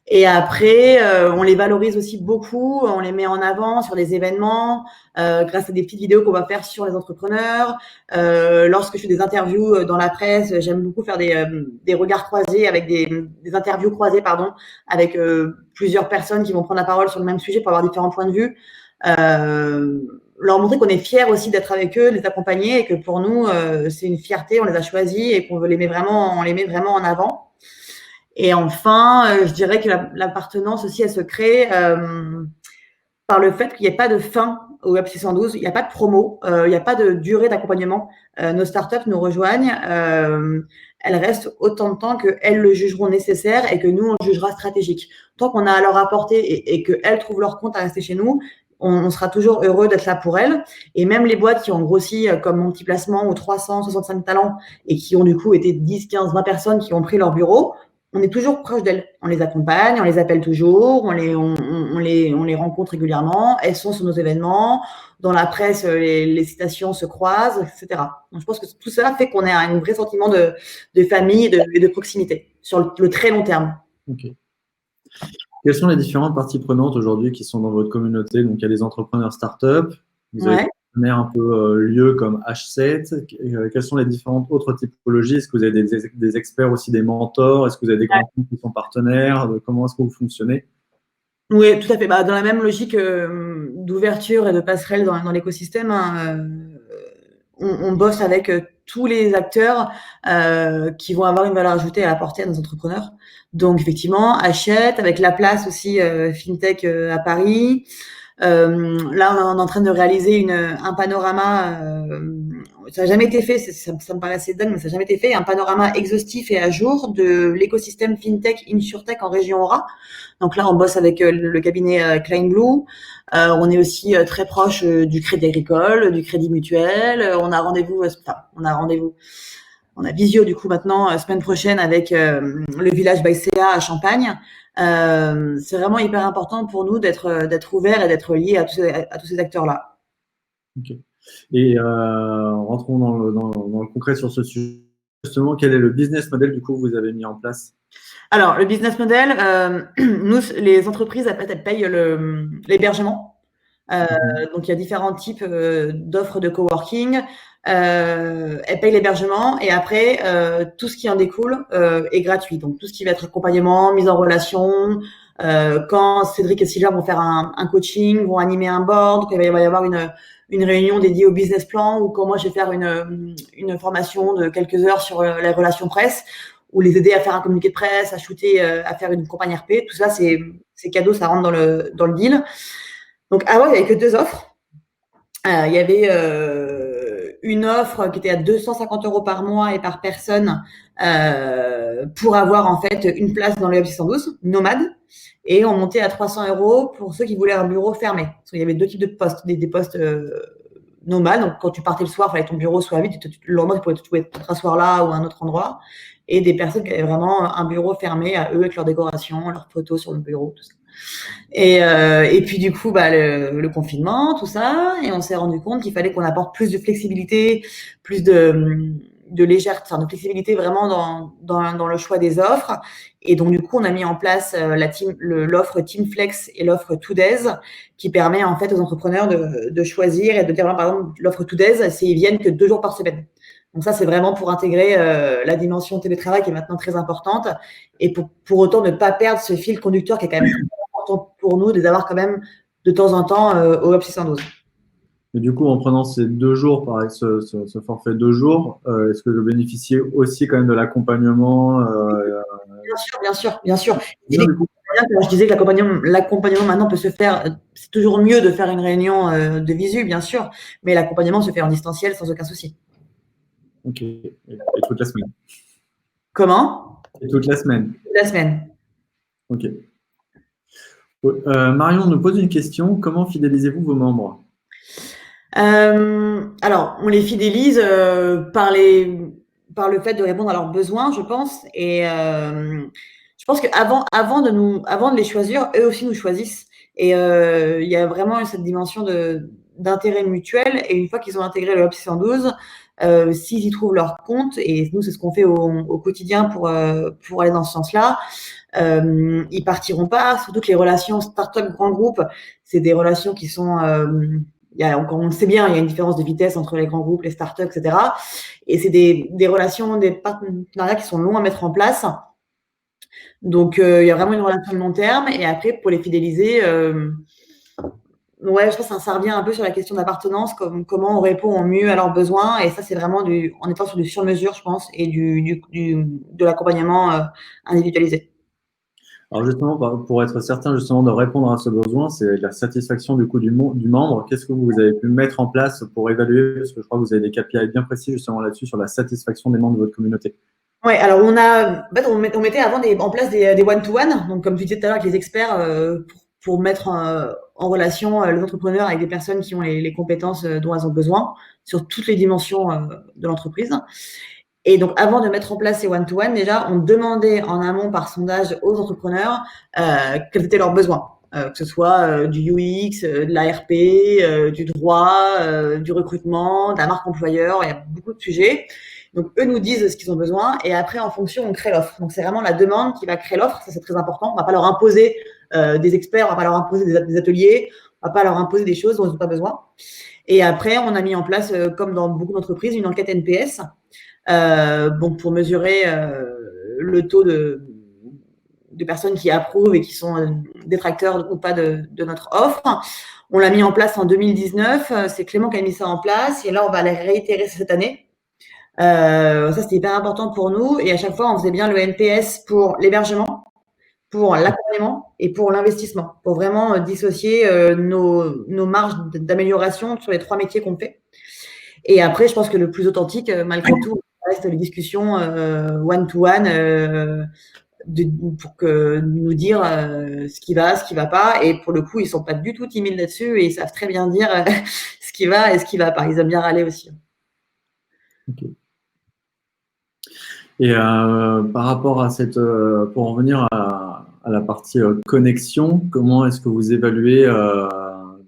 Et après, on les valorise aussi beaucoup, on les met en avant sur des événements, grâce à des petites vidéos qu'on va faire sur les entrepreneurs. Lorsque je fais des interviews dans la presse, j'aime beaucoup faire des regards croisés avec des interviews croisées, pardon, avec plusieurs personnes qui vont prendre la parole sur le même sujet pour avoir différents points de vue. Leur montrer qu'on est fiers aussi d'être avec eux, de les accompagner et que pour nous, c'est une fierté, on les a choisis et qu'on veut on les met vraiment en avant. Et enfin, je dirais que l'appartenance aussi, elle se crée par le fait qu'il n'y ait pas de fin au Web 612, il n'y a pas de promo, il n'y a pas de durée d'accompagnement. Nos startups nous rejoignent, elles restent autant de temps qu'elles le jugeront nécessaire et que nous, on jugera stratégique. Tant qu'on a à leur apporter et qu'elles trouvent leur compte à rester chez nous, on sera toujours heureux d'être là pour elles. Et même les boîtes qui ont grossi, comme Mon Petit Placement ou 365 talents et qui ont du coup été 10, 15, 20 personnes qui ont pris leur bureau, on est toujours proche d'elles. On les accompagne, on les appelle toujours, on les rencontre régulièrement. Elles sont sur nos événements. Dans la presse, les citations se croisent, etc. Donc, je pense que tout cela fait qu'on a un vrai sentiment de famille et de proximité sur le très long terme. Ok. Quelles sont les différentes parties prenantes aujourd'hui qui sont dans votre communauté? Donc, il y a des entrepreneurs start-up, vous avez des partenaires un peu lieux comme H7. Quelles sont les différentes autres typologies? Est-ce que vous avez des experts aussi, des mentors? Est-ce que vous avez des grands comptes qui sont partenaires? Comment est-ce que vous fonctionnez? Oui, tout à fait. Dans la même logique d'ouverture et de passerelle dans l'écosystème, hein, on bosse avec tous les acteurs qui vont avoir une valeur ajoutée à apporter à nos entrepreneurs. Donc, effectivement, Hachette, avec La Place aussi, FinTech à Paris. Là, on est en train de réaliser un panorama. Ça n'a jamais été fait, ça me paraissait dingue, mais ça n'a jamais été fait. Un panorama exhaustif et à jour de l'écosystème FinTech, InsurTech en région Aura. Donc là, on bosse avec le cabinet Kleinblue. On est aussi très proche du Crédit Agricole, du Crédit Mutuel. On a visio du coup maintenant semaine prochaine avec le village by CA à Champagne. C'est vraiment hyper important pour nous d'être ouvert et d'être lié à tous ces acteurs-là. Ok. Et rentrons dans le concret sur ce sujet. Justement, quel est le business model du coup que vous avez mis en place? Alors, le business model, nous, les entreprises, elles payent l'hébergement. Donc, il y a différents types d'offres de coworking. Elles payent l'hébergement et après, tout ce qui en découle est gratuit. Donc, tout ce qui va être accompagnement, mise en relation. Quand Cédric et Sylvain vont faire un coaching, vont animer un board, quand il va y avoir une réunion dédiée au business plan ou quand moi je vais faire une formation de quelques heures sur les relations presse ou les aider à faire un communiqué de presse, à shooter, à faire une campagne RP. Tout ça, c'est cadeau, ça rentre dans le deal. Donc, avant, il n'y avait que 2 offres. Il y avait une offre qui était à 250 € par mois et par personne pour avoir en fait une place dans le Web 612, nomade. Et on montait à 300 € pour ceux qui voulaient un bureau fermé. Parce qu'il y avait 2 types de postes. Des postes nomades. Donc, quand tu partais le soir, il fallait que ton bureau soit vide. Le lendemain, tu pouvais te rasseoir là ou à un autre endroit. Et des personnes qui avaient vraiment un bureau fermé à eux avec leur décoration, leurs photos sur le bureau, tout ça. Et puis du coup, le confinement, tout ça, et on s'est rendu compte qu'il fallait qu'on apporte plus de flexibilité, plus de légèreté, enfin de flexibilité vraiment dans le choix des offres. Et donc du coup, on a mis en place l'offre TeamFlex et l'offre 2days, qui permet en fait aux entrepreneurs de choisir et de dire, par exemple, l'offre 2days, c'est ils viennent que 2 jours par semaine. Donc ça, c'est vraiment pour intégrer la dimension télétravail qui est maintenant très importante et pour autant ne pas perdre ce fil conducteur qui est quand même très important pour nous de les avoir quand même de temps en temps au Web 612. Et du coup, en prenant ces 2 jours, pareil, ce forfait 2 jours, est-ce que vous bénéficiez aussi quand même de l'accompagnement Bien sûr. Je disais que l'accompagnement maintenant peut se faire, c'est toujours mieux de faire une réunion de visu, bien sûr, mais l'accompagnement se fait en distanciel sans aucun souci. Ok. Et toute la semaine? Comment? Et toute la semaine? Toute la semaine. Ok. Marion nous pose une question. Comment fidélisez-vous vos membres? Alors, on les fidélise par le fait de répondre à leurs besoins, je pense. Et je pense qu'avant de les choisir, eux aussi nous choisissent. Et il y a vraiment cette dimension d'intérêt mutuel. Et une fois qu'ils ont intégré le Hub 612, s'ils y trouvent leur compte, et nous, c'est ce qu'on fait au quotidien pour aller dans ce sens-là, ils partiront pas. Surtout que les relations start-up grand groupe, c'est des relations qui sont on le sait bien, il y a une différence de vitesse entre les grands groupes, les startups, etc. Et c'est des relations, des partenariats qui sont longs à mettre en place. Donc, il y a vraiment une relation de long terme. Et après, pour les fidéliser, ouais, je pense que ça revient un peu sur la question d'appartenance, comment on répond au mieux à leurs besoins. Et ça, c'est vraiment en étant sur du sur-mesure, je pense, et de l'accompagnement individualisé. Alors justement, pour être certain justement de répondre à ce besoin, c'est la satisfaction du coup du membre. Qu'est-ce que vous avez pu mettre en place pour évaluer? Parce que je crois que vous avez des KPI bien précis justement là-dessus sur la satisfaction des membres de votre communauté. Ouais, alors on mettait avant en place des one-to-one, donc comme tu disais tout à l'heure avec les experts, pour mettre en relation les entrepreneurs avec des personnes qui ont les compétences dont elles ont besoin sur toutes les dimensions de l'entreprise. Et donc, avant de mettre en place ces one-to-one, déjà, on demandait en amont par sondage aux entrepreneurs quels étaient leurs besoins. Que ce soit du UX, de l'ARP, du droit, du recrutement, de la marque employeur, il y a beaucoup de sujets. Donc, eux nous disent ce qu'ils ont besoin et après, en fonction, on crée l'offre. Donc, c'est vraiment la demande qui va créer l'offre. Ça, c'est très important. On va pas leur imposer des experts, on va pas leur imposer des ateliers, on va pas leur imposer des choses dont ils n'ont pas besoin. Et après, on a mis en place, comme dans beaucoup d'entreprises, une enquête NPS. Pour mesurer le taux de personnes qui approuvent et qui sont détracteurs ou pas de notre offre. On l'a mis en place en 2019. C'est Clément qui a mis ça en place. Et là, on va la réitérer cette année. Ça, c'était hyper important pour nous. Et à chaque fois, on faisait bien le NPS pour l'hébergement, pour l'accompagnement et pour l'investissement, pour vraiment dissocier nos marges d'amélioration sur les 3 métiers qu'on fait. Et après, je pense que le plus authentique, malgré tout, reste les discussions one-to-one pour nous dire ce qui va pas. Et pour le coup, ils sont pas du tout timides là-dessus et ils savent très bien dire ce qui va et ce qui va pas. Ils aiment bien râler aussi. Okay. Et par rapport à pour en venir à la partie connexion, comment est-ce que vous évaluez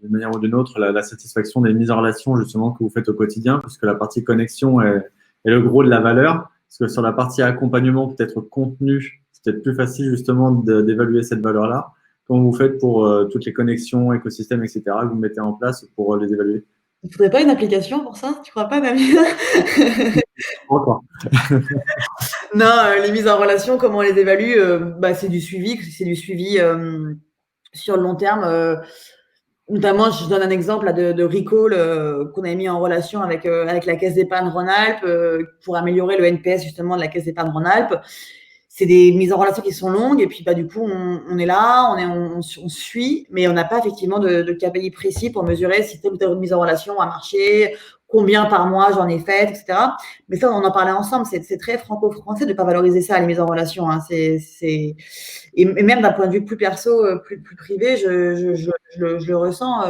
d'une manière ou d'une autre la satisfaction des mises en relation justement que vous faites au quotidien, puisque la partie connexion est le gros de la valeur, parce que sur la partie accompagnement, peut-être contenu, c'est peut-être plus facile justement d'évaluer cette valeur-là. Comment vous faites pour toutes les connexions, écosystèmes, etc., que vous mettez en place pour les évaluer? Il ne faudrait pas une application pour ça? Tu crois pas, David? Encore. Non, les mises en relation, comment on les évalue? C'est du suivi sur le long terme. Notamment, je donne un exemple là, de Recall qu'on a mis en relation avec la Caisse d'épargne Rhône-Alpes pour améliorer le NPS justement de la Caisse d'épargne Rhône-Alpes. C'est des mises en relation qui sont longues et puis du coup on est là, on suit, mais on n'a pas effectivement de KPI précis pour mesurer si telle ou telle mise en relation a marché, combien par mois j'en ai fait, etc. Mais ça, on en parlait ensemble, c'est très franco-français de ne pas valoriser ça, les mises en relation. Hein. Et même d'un point de vue plus perso, plus privé, je le ressens.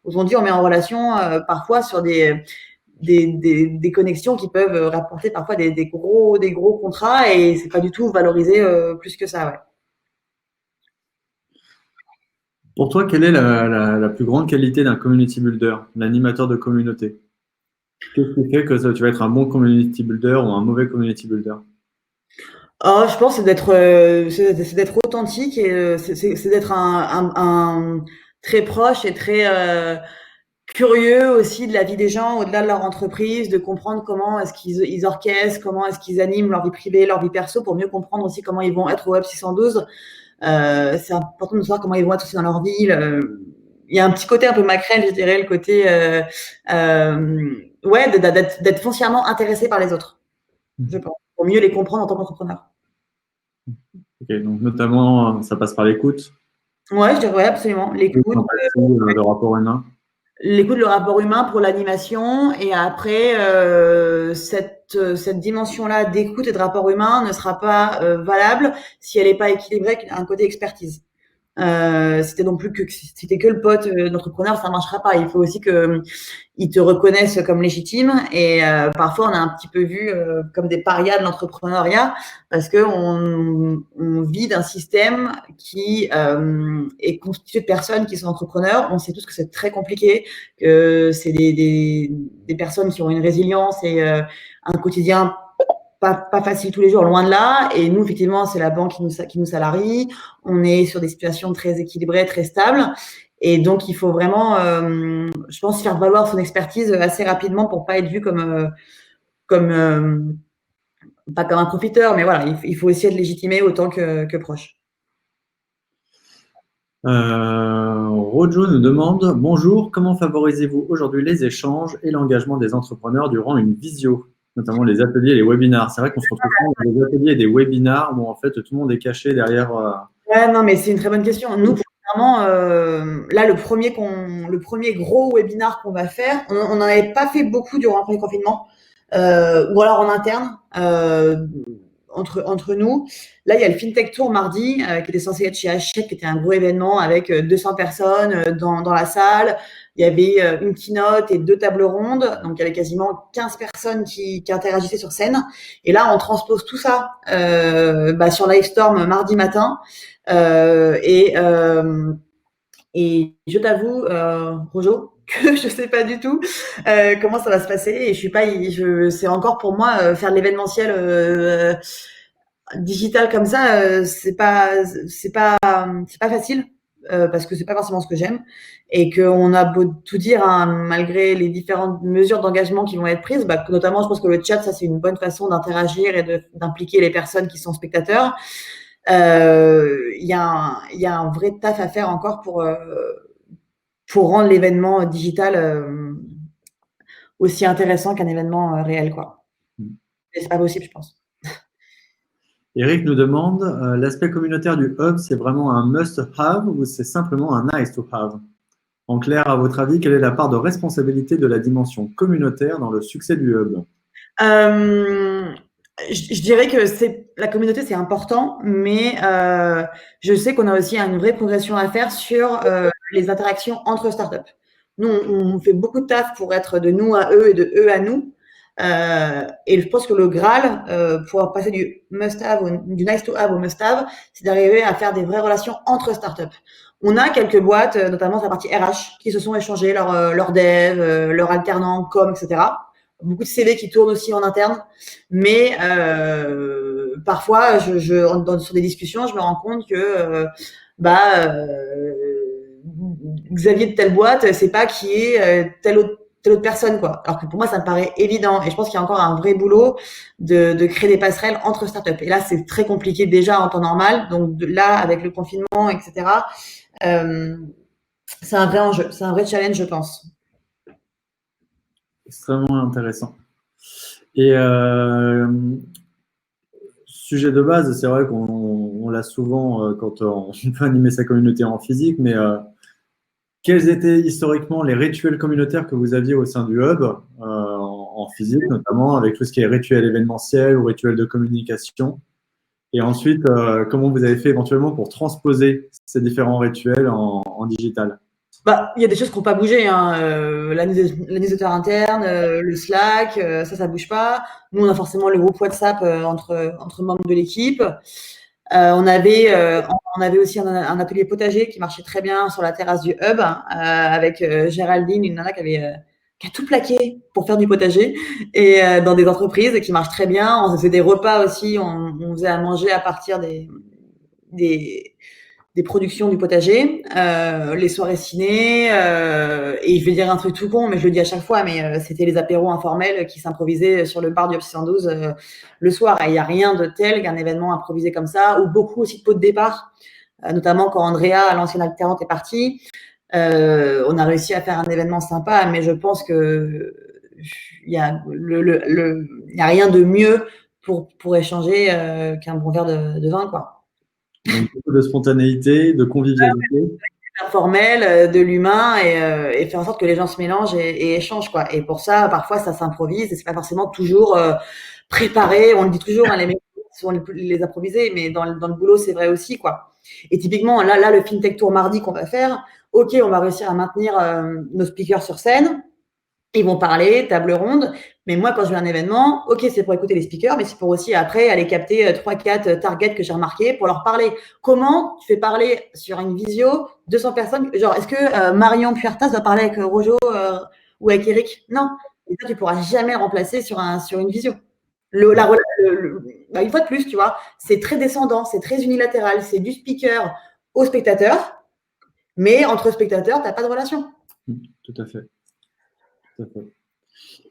Aujourd'hui, on met en relation parfois sur des connexions qui peuvent rapporter parfois des gros contrats et c'est pas du tout valorisé plus que ça. Ouais. Pour toi, quelle est la plus grande qualité d'un community builder, l'animateur de communauté? Qu'est-ce qui fait que tu vas être un bon community builder ou un mauvais community builder? Oh, je pense que c'est d'être authentique et c'est d'être un très proche et très curieux aussi de la vie des gens au-delà de leur entreprise, de comprendre comment est-ce qu'ils orchestrent, comment est-ce qu'ils animent leur vie privée, leur vie perso pour mieux comprendre aussi comment ils vont être au Web 612. C'est important de savoir comment ils vont être aussi dans leur ville. Il y a un petit côté un peu Macrel, je dirais, le côté d'être foncièrement intéressé par les autres, je pense, pour mieux les comprendre en tant qu'entrepreneur. Ok, donc notamment, ça passe par l'écoute. Ouais, je dirais absolument. L'écoute, le rapport humain. L'écoute, le rapport humain pour l'animation et après cette dimension-là d'écoute et de rapport humain ne sera pas valable si elle n'est pas équilibrée avec un côté expertise. Si t'es non plus si t'es que le pote d'entrepreneur, ça marchera pas. Il faut aussi que ils te reconnaissent comme légitime. Et parfois, on a un petit peu vu comme des parias de l'entrepreneuriat parce que on vit d'un système qui est constitué de personnes qui sont entrepreneurs. On sait tous que c'est très compliqué, que c'est des personnes qui ont une résilience et un quotidien pas facile tous les jours, loin de là. Et nous, effectivement, c'est la banque qui nous salarie. On est sur des situations très équilibrées, très stables. Et donc, il faut vraiment, je pense, faire valoir son expertise assez rapidement pour pas être vu comme pas comme un profiteur, mais voilà, il faut aussi être légitimé autant que proche. Rojo nous demande: bonjour, comment favorisez-vous aujourd'hui les échanges et l'engagement des entrepreneurs durant une visio, notamment les ateliers et les webinars? C'est vrai qu'on se retrouve souvent dans des ateliers et des webinars où en fait tout le monde est caché derrière. Ouais, non, mais c'est une très bonne question. Nous, clairement, là, le premier gros webinar qu'on va faire, on n'en avait pas fait beaucoup durant le premier confinement, ou alors en interne, entre nous. Là, il y a le FinTech Tour mardi, qui était censé être chez Hachette, qui était un gros événement avec 200 personnes dans la salle. Il y avait une keynote et 2 tables rondes. Donc, il y avait quasiment 15 personnes qui interagissaient sur scène. Et là, on transpose tout ça sur Livestorm mardi matin. Et je t'avoue, Rojo, que je sais pas du tout comment ça va se passer et je suis pas, c'est encore pour moi faire de l'événementiel digital comme ça, c'est pas facile parce que c'est pas forcément ce que j'aime et qu'on a beau tout dire, hein, malgré les différentes mesures d'engagement qui vont être prises, notamment je pense que le chat, ça c'est une bonne façon d'interagir et d'impliquer les personnes qui sont spectateurs. Il y a un vrai taf à faire encore pour rendre l'événement digital aussi intéressant qu'un événement réel, quoi. Et c'est pas possible, je pense. Eric nous demande: l'aspect communautaire du hub, c'est vraiment un must-have ou c'est simplement un nice-to-have? En clair, à votre avis, quelle est la part de responsabilité de la dimension communautaire dans le succès du hub? Je dirais que la communauté, c'est important, mais je sais qu'on a aussi une vraie progression à faire sur les interactions entre startups. Nous, on fait beaucoup de taf pour être de nous à eux et de eux à nous. Et je pense que le Graal, pour passer du must-have, du nice-to-have au must-have, c'est d'arriver à faire des vraies relations entre startups. On a quelques boîtes, notamment sur la partie RH, qui se sont échangées leur dev, leur alternant, com, etc. Beaucoup de CV qui tournent aussi en interne, mais parfois, sur des discussions, je me rends compte que Xavier de telle boîte, c'est pas qui est telle autre personne, quoi. Alors que pour moi, ça me paraît évident. Et je pense qu'il y a encore un vrai boulot de créer des passerelles entre startups. Et là, c'est très compliqué déjà en temps normal. Donc là, avec le confinement, etc., c'est un vrai enjeu, c'est un vrai challenge, je pense. Extrêmement intéressant. Et sujet de base, c'est vrai qu'on l'a souvent quand on peut animer sa communauté en physique, mais quels étaient historiquement les rituels communautaires que vous aviez au sein du hub, en physique notamment, avec tout ce qui est rituel événementiel ou rituel de communication? Et ensuite, comment vous avez fait éventuellement pour transposer ces différents rituels en digital? Il y a des choses qui n'ont pas bougé, hein. La newsletter interne, le Slack, ça bouge pas. Nous, on a forcément le groupe WhatsApp entre membres de l'équipe. On avait aussi un atelier potager qui marchait très bien sur la terrasse du hub avec Géraldine, une nana qui a tout plaqué pour faire du potager et dans des entreprises et qui marche très bien. On faisait des repas aussi, on faisait à manger à partir des productions du potager, les soirées ciné, et je vais dire un truc tout con, mais je le dis à chaque fois, mais c'était les apéros informels qui s'improvisaient sur le bar du Hub 612 le soir. Et il n'y a rien de tel qu'un événement improvisé comme ça, ou beaucoup aussi de pots de départ, notamment quand Andrea, l'ancienne alternante, est partie. On a réussi à faire un événement sympa, mais je pense que il y a rien de mieux pour échanger qu'un bon verre de vin, quoi. Donc, beaucoup de spontanéité, de convivialité. Informel, de l'humain et faire en sorte que les gens se mélangent et échangent, quoi. Et pour ça, parfois, ça s'improvise et c'est pas forcément toujours préparé. On le dit toujours, hein, les mecs sont les improvisés, mais dans le boulot, c'est vrai aussi, quoi. Et typiquement, là, le FinTech Tour mardi qu'on va faire, OK, on va réussir à maintenir nos speakers sur scène. Ils vont parler, table ronde. Mais moi, quand je vais à un événement, OK, c'est pour écouter les speakers, mais c'est pour aussi après aller capter 3-4 targets que j'ai remarqués pour leur parler. Comment tu fais parler sur une visio 200 personnes? Genre, est-ce que Marion Puertas va parler avec Rojo ou avec Eric? Non. Et ça, tu pourras jamais le remplacer sur une visio. Une fois de plus, tu vois, c'est très descendant, c'est très unilatéral, c'est du speaker au spectateur, mais entre spectateurs, tu n'as pas de relation. Tout à fait. Tout à fait.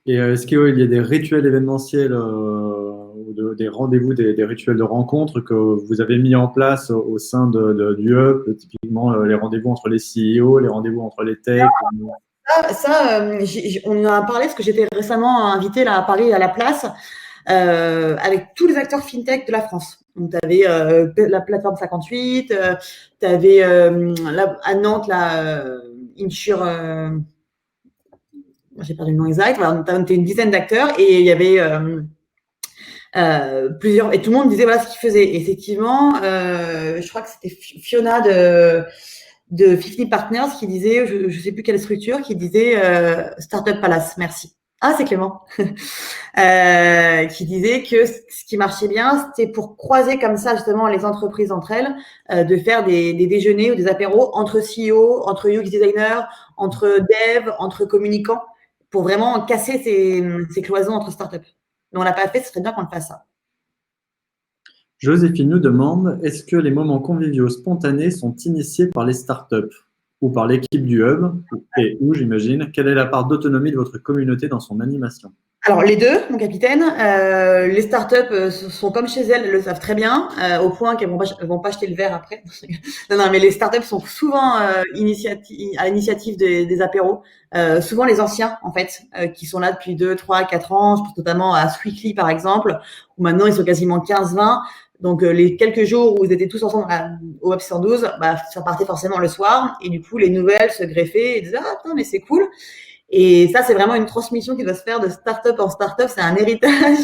Et est-ce qu'il y a des rituels événementiels ou des rendez-vous, des rituels de rencontre que vous avez mis en place au sein du Hub, typiquement les rendez-vous entre les CEO, les rendez-vous entre les techs? On en a parlé parce que j'étais récemment invitée là, à Paris à la place avec tous les acteurs fintech de la France. Donc, tu avais la plateforme 58, tu avais à Nantes, Insure, j'ai perdu le nom exact, voilà, tu avais une dizaine d'acteurs et il y avait plusieurs, et tout le monde disait voilà ce qu'ils faisaient. Et effectivement, je crois que c'était Fiona de 50 Partners qui disait, je sais plus quelle structure, qui disait Startup Palace, merci. Ah, c'est Clément. Qui disait que ce qui marchait bien, c'était pour croiser comme ça justement les entreprises entre elles, de faire des déjeuners ou des apéros entre CEO, entre UX designers, entre devs, entre communicants, pour vraiment casser ces cloisons entre startups. Mais on l'a pas fait, ce serait bien qu'on le fasse ça. Joséphine nous demande, est-ce que les moments conviviaux spontanés sont initiés par les startups ou par l'équipe du Hub et où, j'imagine, quelle est la part d'autonomie de votre communauté dans son animation? Alors, les deux, mon capitaine. Les startups sont comme chez elles le savent très bien, au point qu'elles vont pas jeter le verre après. Non, mais les startups sont souvent à l'initiative des apéros. Souvent les anciens, en fait, qui sont là depuis 2, 3, 4 ans. Je pense notamment à Sweetly, par exemple, où maintenant ils sont quasiment 15-20. Donc, les quelques jours où ils étaient tous ensemble au Web 112, ça partait forcément le soir. Et du coup, les nouvelles se greffaient et disaient « Ah, putain, mais c'est cool ». Et ça, c'est vraiment une transmission qui doit se faire de start-up en start-up. C'est un héritage.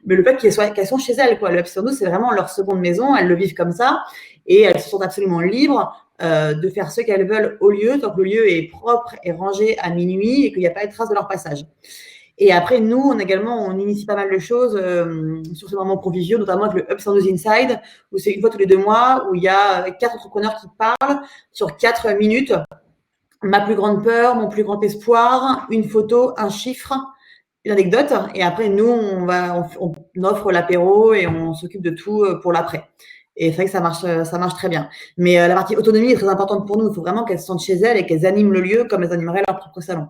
Mais le fait qu'elles sont chez elles, quoi. Le Web 112, c'est vraiment leur seconde maison. Elles le vivent comme ça. Et elles se sont absolument libres de faire ce qu'elles veulent au lieu, tant que le lieu est propre et rangé à minuit et qu'il n'y a pas de trace de leur passage. Et après, nous, on initie pas mal de choses sur ce moment conviviaux, notamment avec le Hub 112 Inside, où c'est une fois tous les 2 mois, où il y a 4 entrepreneurs qui parlent sur 4 minutes. Ma plus grande peur, mon plus grand espoir, une photo, un chiffre, une anecdote. Et après, nous, on offre l'apéro et on s'occupe de tout pour l'après. Et c'est vrai que ça marche très bien. Mais la partie autonomie est très importante pour nous. Il faut vraiment qu'elles se sentent chez elles et qu'elles animent le lieu comme elles animeraient leur propre salon.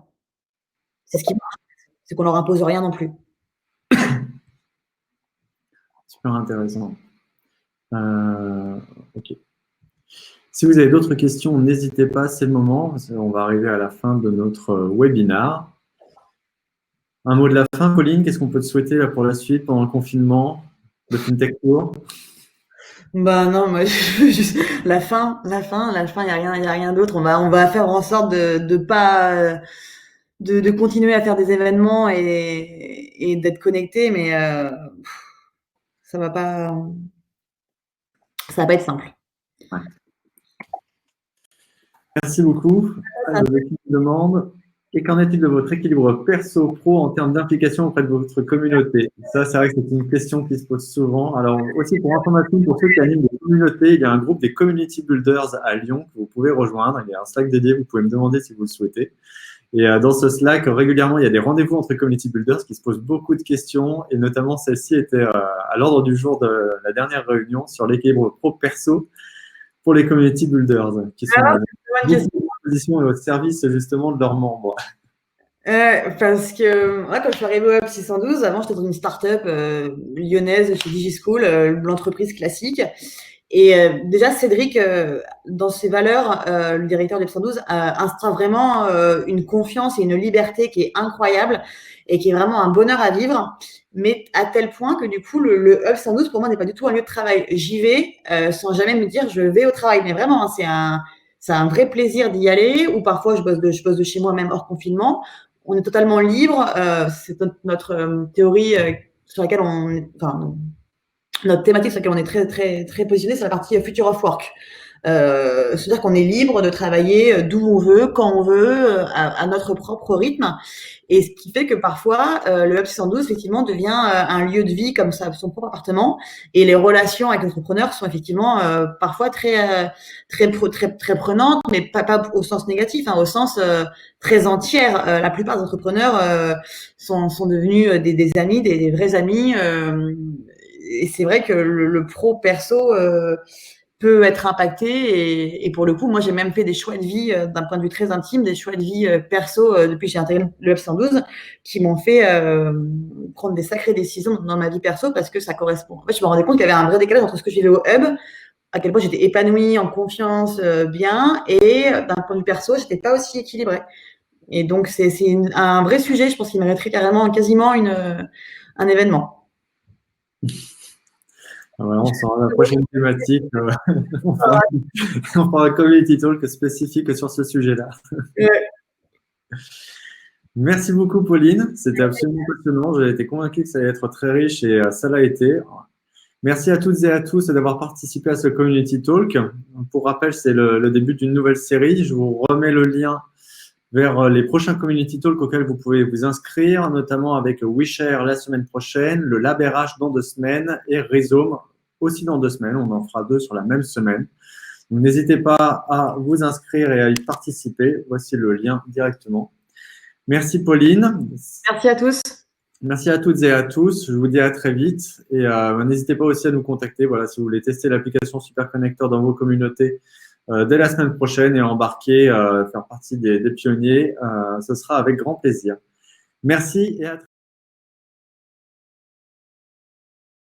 C'est ce qui marche. C'est qu'on leur impose rien non plus. Super intéressant. Ok. Si vous avez d'autres questions, n'hésitez pas, c'est le moment. On va arriver à la fin de notre webinar. Un mot de la fin, Pauline, qu'est-ce qu'on peut te souhaiter là, pour la suite, pendant le confinement de FinTech Tour? Non, moi, juste la fin, il y a rien d'autre. On va faire en sorte de pas de continuer à faire des événements et d'être connecté, mais ça va pas être simple. Ouais. Merci beaucoup. Je demande, et qu'en est-il de votre équilibre perso-pro en termes d'implication auprès de votre communauté? Ça, c'est vrai que c'est une question qui se pose souvent. Alors, aussi pour information, pour ceux qui animent des communautés, il y a un groupe des Community Builders à Lyon que vous pouvez rejoindre. Il y a un Slack dédié, vous pouvez me demander si vous le souhaitez. Et dans ce Slack, régulièrement, il y a des rendez-vous entre Community Builders qui se posent beaucoup de questions, et notamment celle-ci était à l'ordre du jour de la dernière réunion sur l'équilibre pro-perso pour les Community Builders, qui sont à disposition et au service justement de leurs membres. Parce que moi, quand je suis arrivée au Hub 612, avant, j'étais dans une start-up lyonnaise chez DigiSchool, l'entreprise classique. Et déjà, Cédric, dans ses valeurs, le directeur du Hub 112, instaure vraiment une confiance et une liberté qui est incroyable et qui est vraiment un bonheur à vivre. Mais à tel point que du coup, le Hub 112, pour moi, n'est pas du tout un lieu de travail. J'y vais sans jamais me dire je vais au travail. Mais vraiment, hein, c'est un vrai plaisir d'y aller, ou parfois je bosse de chez moi, même hors confinement. On est totalement libre. C'est notre théorie sur laquelle notre thématique sur laquelle on est très, très, très positionné, c'est la partie Future of Work. C'est-à-dire qu'on est libre de travailler d'où on veut, quand on veut, à notre propre rythme. Et ce qui fait que parfois, le Hub 612, effectivement, devient un lieu de vie comme ça, son propre appartement. Et les relations avec l'entrepreneur sont effectivement parfois très prenantes, mais pas au sens négatif, hein, au sens très entière. La plupart des entrepreneurs sont devenus des amis, des vrais amis. Et c'est vrai que le pro-perso peut être impacté. Et pour le coup, moi, j'ai même fait des choix de vie d'un point de vue très intime, des choix de vie perso depuis que j'ai intégré le F112 qui m'ont fait prendre des sacrées décisions dans ma vie perso parce que ça correspond. En fait, je me rendais compte qu'il y avait un vrai décalage entre ce que je vivais au hub, à quel point j'étais épanouie, en confiance, bien, et d'un point de vue perso, j'étais pas aussi équilibrée. Et donc, c'est un vrai sujet, je pense qu'il mériterait carrément quasiment un événement. Voilà, on sera à la prochaine thématique. On fera un community talk spécifique sur ce sujet-là. Merci beaucoup, Pauline. C'était absolument passionnant. J'ai été convaincu que ça allait être très riche et ça l'a été. Merci à toutes et à tous d'avoir participé à ce community talk. Pour rappel, c'est le début d'une nouvelle série. Je vous remets le lien vers les prochains community talks auxquels vous pouvez vous inscrire, notamment avec WeShare la semaine prochaine, le Lab RH dans 2 semaines et Rhizome aussi dans 2 semaines. On en fera 2 sur la même semaine. Donc, n'hésitez pas à vous inscrire et à y participer. Voici le lien directement. Merci Pauline. Merci à tous. Merci à toutes et à tous. Je vous dis à très vite. Et n'hésitez pas aussi à nous contacter voilà, si vous voulez tester l'application Superconnector dans vos communautés dès la semaine prochaine et embarquer, faire partie des pionniers. Ce sera avec grand plaisir. Merci et à très vite.